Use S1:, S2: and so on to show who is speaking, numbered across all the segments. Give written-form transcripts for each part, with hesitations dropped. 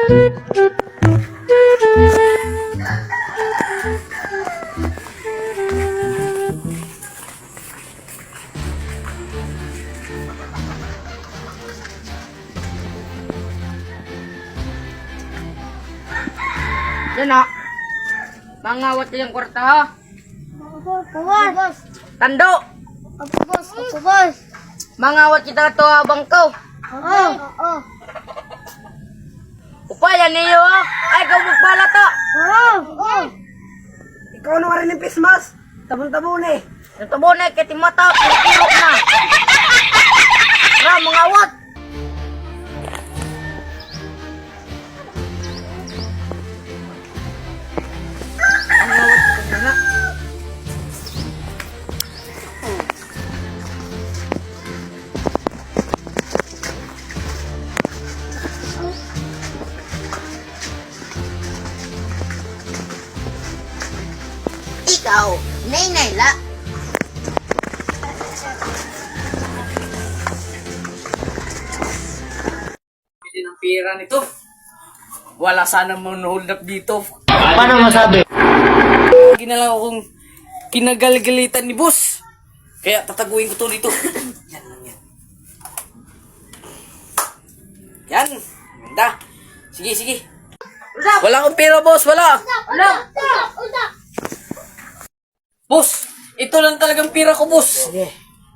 S1: Yan na. Mangawat yung kwarta ha.
S2: Boss.
S1: Tando.
S2: Opo, boss.
S1: Mangawat kita to habang ko.
S2: Oo.
S1: Upayan niyo ha. Ay, ikaw magpala to.
S2: Oo.
S3: Ikaw na rin yung pismas. Tabon-tabon eh.
S1: Yung tubo na kiti mata. Piro na. Ra, mangawat. Mangawat ka na. Ikaw, nay-nay la. Pili ng pera nito. Wala sana hold up dito.
S4: Paano masabi?
S1: Ginalaw akong kinagalgalitan ni boss. Kaya tataguin ko to dito. Yan lang yan. Yan. Ganda. Sige. Wala akong pera boss, wala. Boss, ito lang talagang pira ko, boss.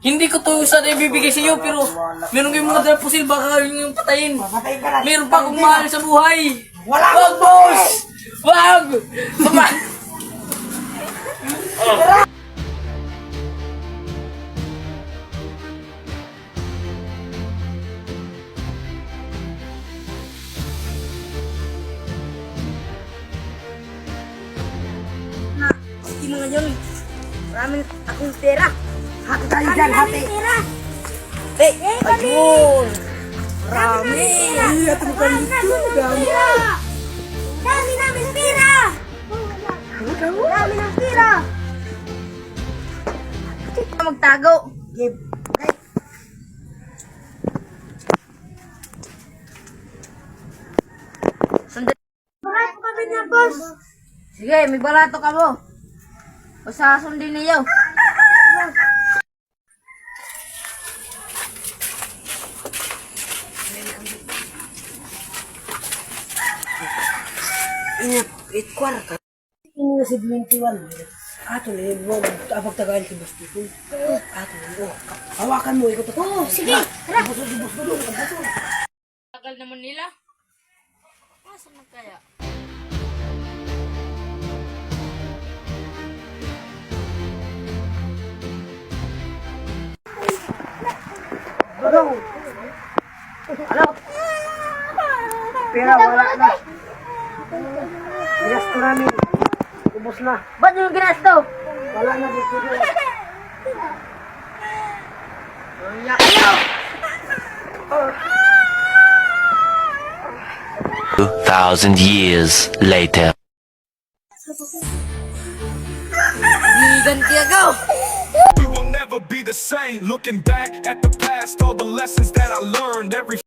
S1: Hindi ko to sana ibibigay sa iyo, pero meron kayong mga drapusil, baka yung patayin. Meron pa akong mahal sa buhay. Wag, boss! Wag! Hindi mo ngayon. Maraming akong pera.
S3: Hati tayo dyan, hati.
S1: Ayun! Marami!
S2: Dami namin pira! Dami ng pira!
S1: Magtago.
S3: Give.
S1: Sandali.
S2: Barato kami na, boss!
S1: Sige, may barato ka mo. O sa sundin niyo.
S3: Ingat, itkwar ka. Ini na si 21. Ato na yun, abag tagalan si Boss Tito. Ato na yun, hawakan mo, ikot ako.
S2: Oo, sige, tara.
S1: Tagal naman nila. Masa na kaya?
S3: Ano? Pera, wala na. Ginasto namin. Ubus na.
S1: Ba't yung ginasto?
S3: Wala na, Boss Tito.
S1: Ayaw!
S4: 2,000 years later.
S1: Ganti agaw!
S5: We will never be the same. Looking back at the past, all the lessons that I learned, every